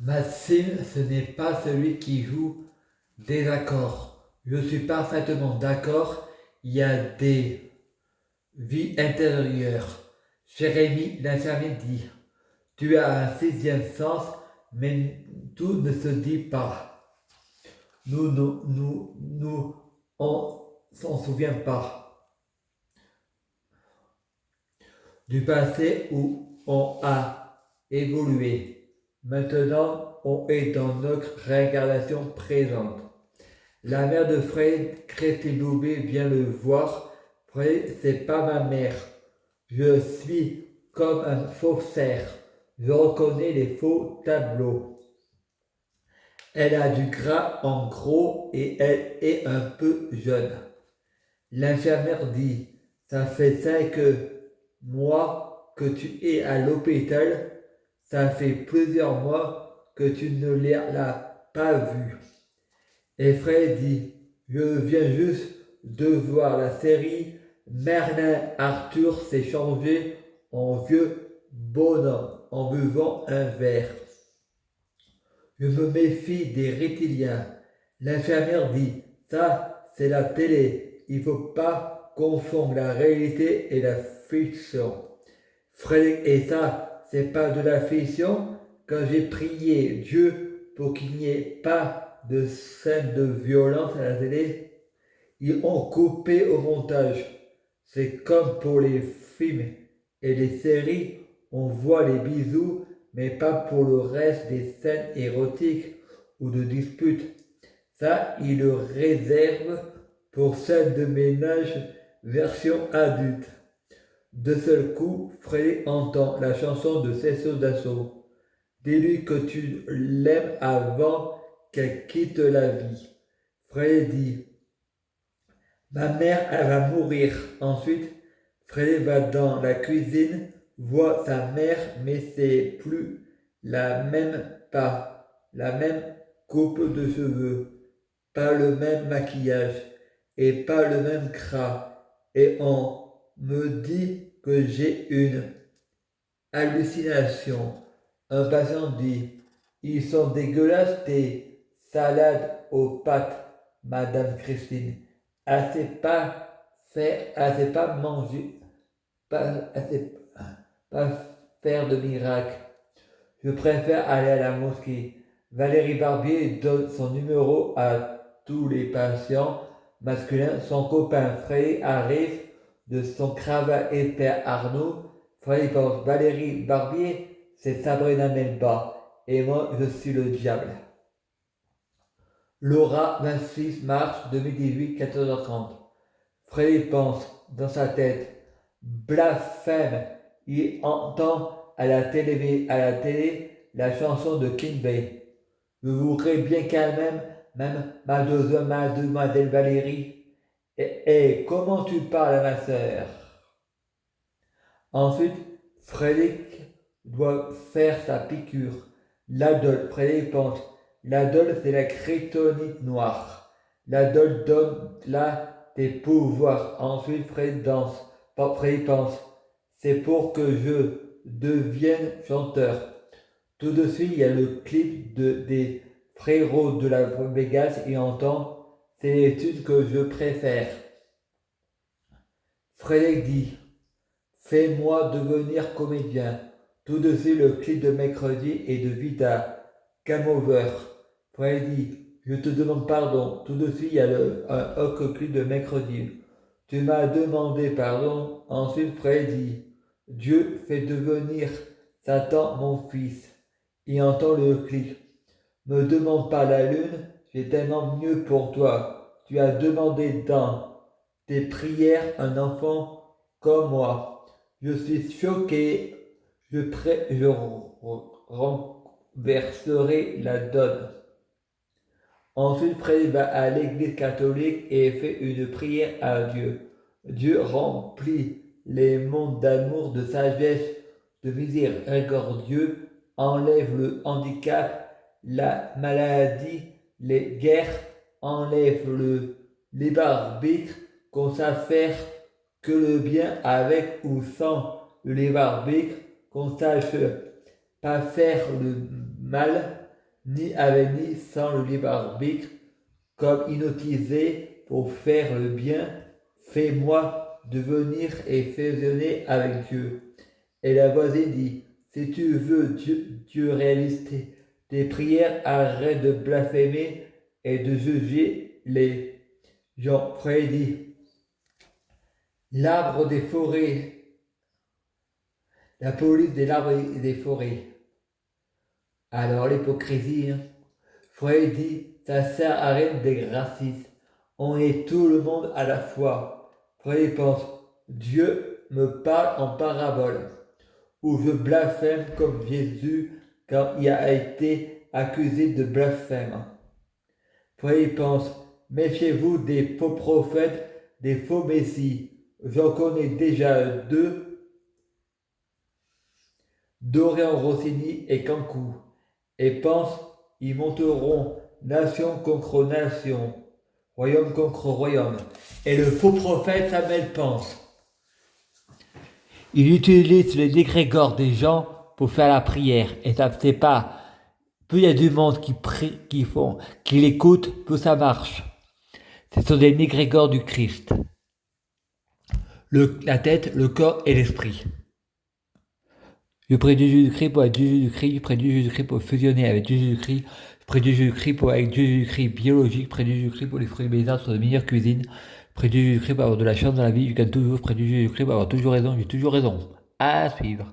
Maxime, ce n'est pas celui qui joue des accords. Je suis parfaitement d'accord, il y a des vies intérieures. Jérémie, l'infirmier dit, tu as un sixième sens, mais tout ne se dit pas. On s'en souvient pas du passé où on a évolué. Maintenant, on est dans notre réincarnation présente. La mère de Fred, Christine Loubet, vient le voir. Fred, c'est pas ma mère. Je suis comme un faussaire. Je reconnais les faux tableaux. Elle a du gras en gros et elle est un peu jeune. L'infirmière dit, ça fait 5 mois que tu es à l'hôpital, ça fait plusieurs mois que tu ne l'as pas vue. Et Fred dit, je viens juste de voir la série, Merlin Arthur s'est changé en vieux bonhomme en buvant un verre. Je me méfie des reptiliens. L'infirmière dit, ça c'est la télé, il ne faut pas confondre la réalité et la fiction. Frédéric, et ça, c'est pas de la fiction. Quand j'ai prié Dieu pour qu'il n'y ait pas de scène de violence à la télé, ils ont coupé au montage. C'est comme pour les films et les séries, on voit les bisous, mais pas pour le reste des scènes érotiques ou de disputes. Ça, ils le réservent pour scènes de ménage version adulte. De seul coup, Frédéric entend la chanson de Cécile d'Assaut. Dis-lui que tu l'aimes avant qu'elle quitte la vie. Frédéric dit, ma mère, elle va mourir. Ensuite, Frédéric va dans la cuisine, voit sa mère, mais c'est plus la même, pas la même coupe de cheveux, pas le même maquillage et pas le même gras. Et on me dit que j'ai une hallucination. Un patient dit, ils sont dégueulasses tes salades aux pâtes, Madame Christine. Elle sait pas manger, elle sait pas faire de miracle. Je préfère aller à la mosquée. Valérie Barbier donne son numéro à tous les patients masculins. Son copain Frey arrive de son cravate épais Arnaud. Frey pense, Valérie Barbier, c'est Sabrina Melba. Et moi, je suis le diable. Laura, 26 mars 2018, 14h30. Freddy pense dans sa tête, blasphème, il entend à la télé la chanson de King Bay. Je voudrais bien quand même mademoiselle Valérie. Et comment tu parles à ma sœur? Ensuite, Frédéric doit faire sa piqûre. L'adol, Frédéric pense, l'adol c'est la kryptonite noire. L'adol donne là des pouvoirs. Ensuite, Frédéric danse. Frédéric pense, c'est pour que je devienne chanteur. Tout de suite, il y a le clip des frérots de la Vegas et entend, c'est l'étude que je préfère. Frédéric dit, fais-moi devenir comédien. Tout de suite, le clip de mercredi et de Vita. Game over. Freddy, je te demande pardon. Tout de suite, il y a un autre clip de mercredi. Tu m'as demandé pardon. Ensuite, Freddy, Dieu fait devenir Satan mon fils. Il entend le clip. Me demande pas la lune, j'ai tellement mieux pour toi. Tu as demandé dans tes prières un enfant comme moi. Je suis choqué, je renverserai la donne. Ensuite, Fred va à l'église catholique et fait une prière à Dieu. Dieu remplit les mondes d'amour, de sagesse, de miséricordieux, enlève le handicap, la maladie, les guerres, enlève les barbitres, qu'on sache faire que le bien avec ou sans le libre arbitre, qu'on sache pas faire le mal, ni avec ni sans le libre arbitre, comme inutilisé pour faire le bien. Fais-moi devenir et fusionner avec Dieu. Et la voisine dit, si tu veux Dieu réaliser tes prières, arrête de blasphémer et de juger les gens. Frère dit, l'arbre des forêts, la police des arbres et des forêts. Alors l'hypocrisie, Frère dit, ça sert à rien d'être raciste. On est tout le monde à la fois. Frère pense, Dieu me parle en parabole, où je blasphème comme Jésus quand il a été accusé de blasphème. Frère pense, méfiez-vous des faux prophètes, des faux messies. J'en connais déjà deux, Dorian Rossini et Cancou, et pense, ils monteront nation contre nation, royaume contre royaume. Et le faux prophète Samuel pense. Il utilise les égrégores des gens pour faire la prière. Et ça ne fait pas. Plus il y a du monde qui prie, qui l'écoute, plus ça marche. Ce sont des égrégores du Christ. La tête, le corps et l'esprit. Je prie du Jésus-Christ pour être du Jésus-Christ, je prie du Jésus-Christ pour fusionner avec du Jésus-Christ, je prie du Jésus-Christ pour être du Jésus-Christ biologique, je prie du Jésus-Christ pour les fruits et les arbres sur la meilleure cuisine, je prie du Jésus-Christ pour avoir de la chance dans la vie, je gagne toujours, je prie du Jésus-Christ pour avoir toujours raison, j'ai toujours raison. À suivre.